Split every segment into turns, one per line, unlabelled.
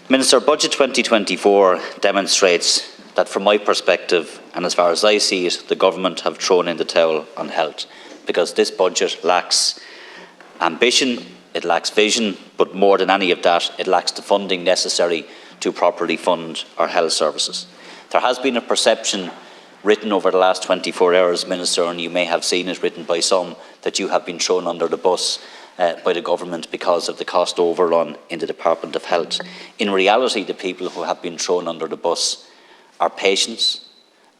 Minister, Budget 2024 demonstrates that, from my perspective, and as far as I see it, the government have thrown in the towel on health, because this budget lacks ambition, it lacks vision, but more than any of that, it lacks the funding necessary to properly fund our health services. There has been a perception written over the last 24 hours, Minister, and you may have seen it written by some, that you have been thrown under the bus by the government because of the cost overrun in the Department of Health. In reality, the people who have been thrown under the bus are patients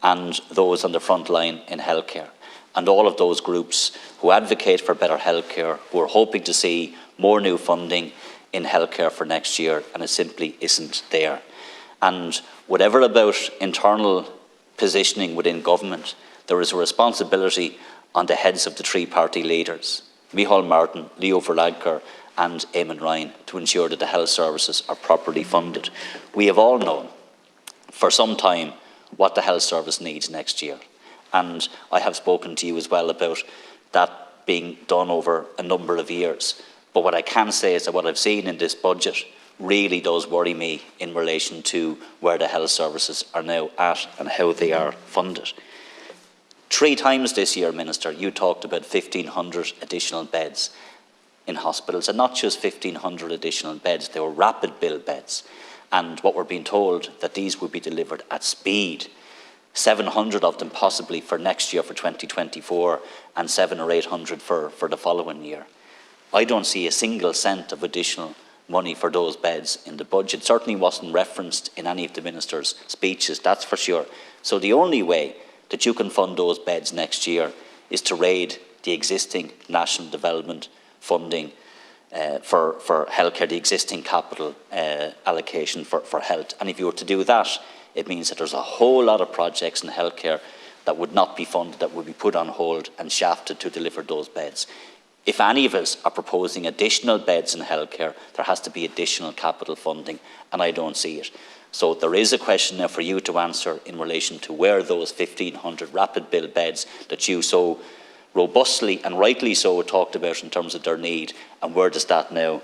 and those on the front line in healthcare, and all of those groups who advocate for better healthcare, who are hoping to see more new funding in healthcare for next year, and it simply isn't there. And whatever about internal positioning within government, there is a responsibility on the heads of the three party leaders, Micheál Martin, Leo Varadkar and Eamon Ryan, to ensure that the health services are properly funded. We have all known for some time what the health service needs next year, and I have spoken to you as well about that being done over a number of years. But what I can say is that what I've seen in this budget really does worry me in relation to where the health services are now at and how they are funded. 3 times this year, Minister, you talked about 1,500 additional beds in hospitals, and not just 1,500 additional beds, they were rapid bill beds. And what we're being told, that these will be delivered at speed, 700 of them possibly for next year, for 2024, and 700 or 800 for the following year. I don't see a single cent of additional money for those beds in the budget. Certainly wasn't referenced in any of the Minister's speeches, that's for sure. So the only way that you can fund those beds next year is to raid the existing national development funding for healthcare, the existing capital allocation for health. And if you were to do that, it means that there's a whole lot of projects in healthcare that would not be funded, that would be put on hold and shafted to deliver those beds. If any of us are proposing additional beds in healthcare, there has to be additional capital funding, and I don't see it. So there is a question now for you to answer in relation to where those 1,500 rapid bill beds that you so robustly and rightly so talked about in terms of their need, and where does that now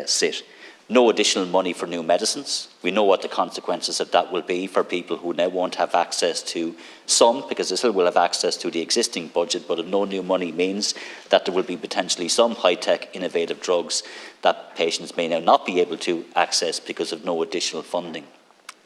sit? No additional money for new medicines. We know what the consequences of that will be for people who now won't have access to some, because they still will have access to the existing budget, but if no new money means that there will be potentially some high-tech innovative drugs that patients may now not be able to access because of no additional funding.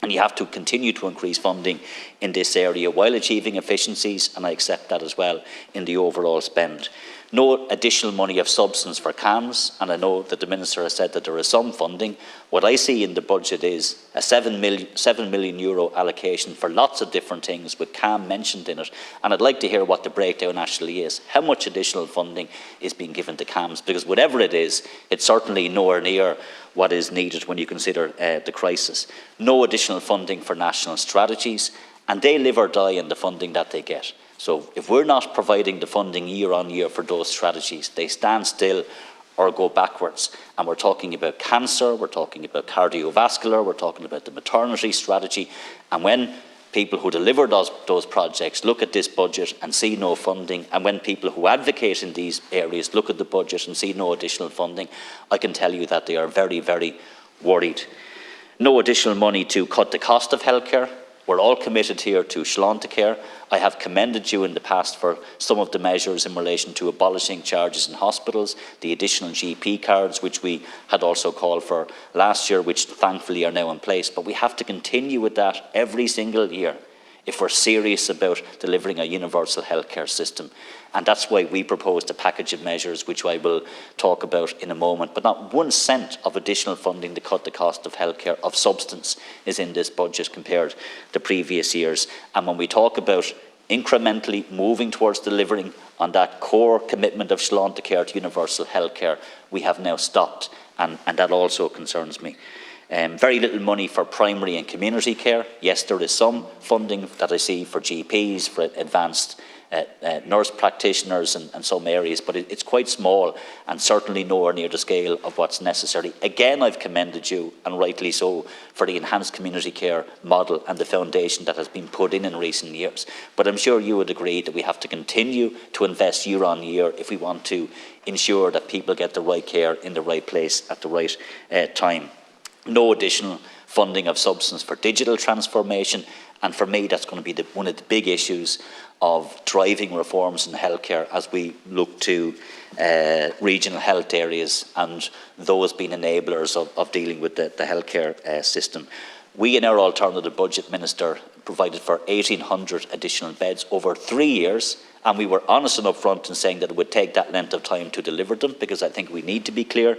And you have to continue to increase funding in this area while achieving efficiencies, and I accept that as well, in the overall spend. No additional money of substance for CAMS, and I know that the Minister has said that there is some funding. What I see in the budget is a €7 million allocation for lots of different things, with CAM mentioned in it, and I'd like to hear what the breakdown actually is. How much additional funding is being given to CAMS? Because whatever it is, it's certainly nowhere near what is needed when you consider the crisis. No additional funding for national strategies, and they live or die on the funding that they get. So if we're not providing the funding year on year for those strategies, they stand still or go backwards. And we're talking about cancer, we're talking about cardiovascular, we're talking about the maternity strategy. And when people who deliver those projects look at this budget and see no funding, and when people who advocate in these areas look at the budget and see no additional funding, I can tell you that they are very, very worried. No additional money to cut the cost of healthcare. We're all committed here to Sláinte care. I have commended you in the past for some of the measures in relation to abolishing charges in hospitals, the additional GP cards, which we had also called for last year, which thankfully are now in place. But we have to continue with that every single year if we're serious about delivering a universal healthcare system. And that's why we proposed a package of measures, which I will talk about in a moment. But not 1 cent of additional funding to cut the cost of healthcare of substance is in this budget compared to previous years. And when we talk about incrementally moving towards delivering on that core commitment of Sláinte care to universal healthcare, we have now stopped, and that also concerns me. Very little money for primary and community care. Yes, there is some funding that I see for GPs, for advanced nurse practitioners in some areas, but it's quite small and certainly nowhere near the scale of what's necessary. Again, I've commended you, and rightly so, for the enhanced community care model and the foundation that has been put in recent years. But I'm sure you would agree that we have to continue to invest year on year if we want to ensure that people get the right care in the right place at the right time. No additional funding of substance for digital transformation, and for me that's going to be one of the big issues of driving reforms in healthcare as we look to regional health areas and those being enablers of dealing with the healthcare system. We in our alternative budget, Minister, provided for 1,800 additional beds over 3 years, and we were honest and upfront in saying that it would take that length of time to deliver them, because I think we need to be clear.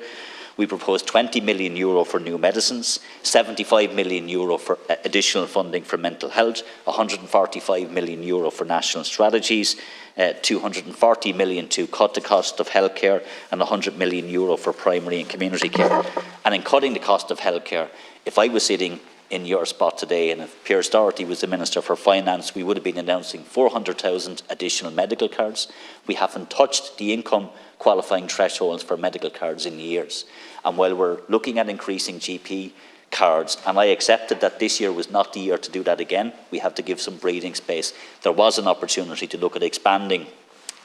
We proposed €20 million for new medicines, €75 million for additional funding for mental health, €145 million for national strategies, €240 million to cut the cost of healthcare, and €100 million for primary and community care. And in cutting the cost of healthcare, if I was sitting in your spot today, and if Pierce Doherty was the Minister for Finance, we would have been announcing 400,000 additional medical cards. We haven't touched the income qualifying thresholds for medical cards in years. And while we're looking at increasing GP cards, and I accepted that this year was not the year to do that again, we have to give some breathing space. There was an opportunity to look at expanding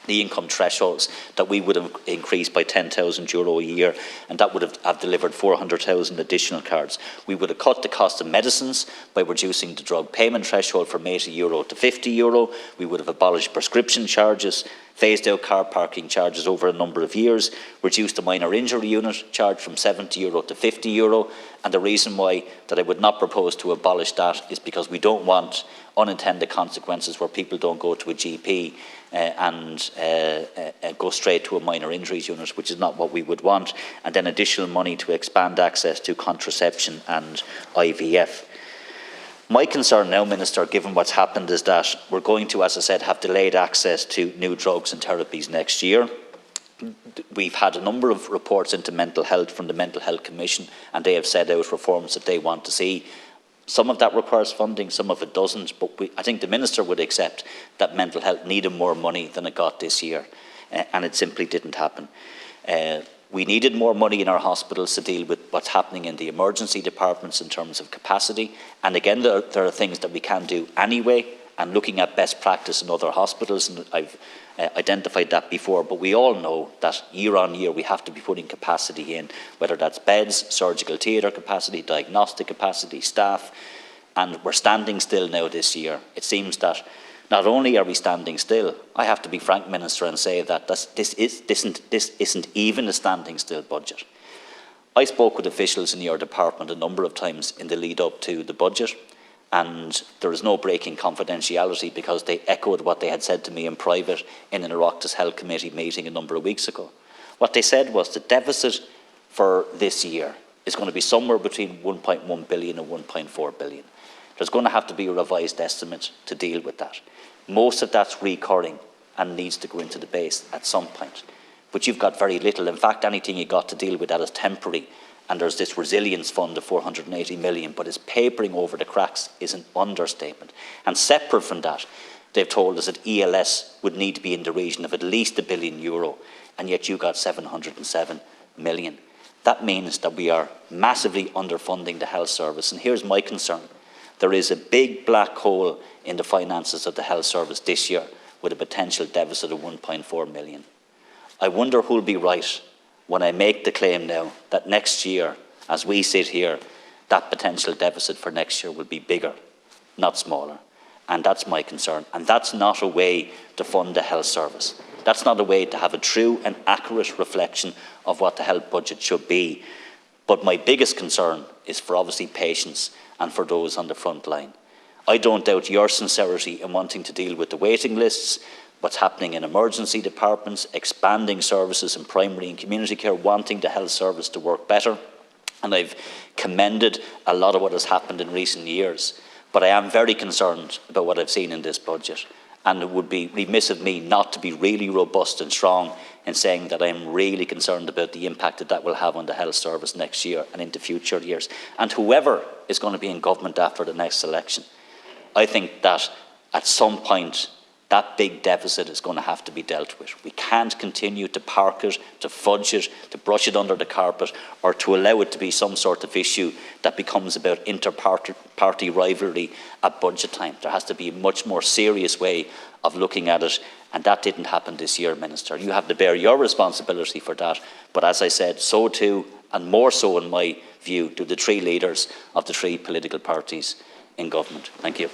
the income thresholds that we would have increased by €10,000 a year, and that would have delivered 400,000 additional cards. We would have cut the cost of medicines by reducing the drug payment threshold from €80 to €50. We would have abolished prescription charges, phased out car parking charges over a number of years, reduced the minor injury unit charge from €70 to €50. And the reason why that I would not propose to abolish that is because we don't want unintended consequences where people don't go to a GP and go straight to a minor injuries unit, which is not what we would want. And then additional money to expand access to contraception and IVF. My concern now, Minister, given what's happened, is that we're going to, as I said, have delayed access to new drugs and therapies next year. We've had a number of reports into mental health from the Mental Health Commission, and they have set out reforms that they want to see. Some of that requires funding, some of it doesn't, but I think the Minister would accept that mental health needed more money than it got this year, and it simply didn't happen. We needed more money in our hospitals to deal with what's happening in the emergency departments in terms of capacity. And again, there are things that we can do anyway, and looking at best practice in other hospitals, and I've identified that before, but we all know that year on year we have to be putting capacity in, whether that's beds, surgical theatre capacity, diagnostic capacity, staff, and we're standing still now this year. It seems that not only are we standing still, I have to be frank, Minister, and say that this isn't even a standing still budget. I spoke with officials in your department a number of times in the lead up to the budget, and there is no breaking confidentiality because they echoed what they had said to me in private in an Oireachtas Health Committee meeting a number of weeks ago. What they said was the deficit for this year is going to be somewhere between 1.1 billion and 1.4 billion. There's going to have to be a revised estimate to deal with that. Most of that's recurring and needs to go into the base at some point. But you've got very little. In fact, anything you got to deal with that is temporary. And there's this resilience fund of 480 million, but it's papering over the cracks is an understatement. And separate from that, they've told us that ELS would need to be in the region of at least €1 billion, and yet you got 707 million. That means that we are massively underfunding the health service. And here's my concern. There is a big black hole in the finances of the health service this year with a potential deficit of 1.4 million. I wonder who'll be right when I make the claim now that next year, as we sit here, that potential deficit for next year will be bigger, not smaller. And that's my concern. And that's not a way to fund the health service. That's not a way to have a true and accurate reflection of what the health budget should be. But my biggest concern is for obviously patients and for those on the front line. I don't doubt your sincerity in wanting to deal with the waiting lists, what's happening in emergency departments, expanding services in primary and community care, wanting the health service to work better. And I've commended a lot of what has happened in recent years. But I am very concerned about what I've seen in this budget. And it would be remiss of me not to be really robust and strong in saying that I'm really concerned about the impact that will have on the health service next year and into future years. And whoever is going to be in government after the next election, I think that at some point that big deficit is going to have to be dealt with. We can't continue to park it, to fudge it, to brush it under the carpet, or to allow it to be some sort of issue that becomes about inter-party rivalry at budget time. There has to be a much more serious way of looking at it, and that didn't happen this year, Minister. You have to bear your responsibility for that, but as I said, so too, and more so in my view, do the three leaders of the three political parties in government. Thank you.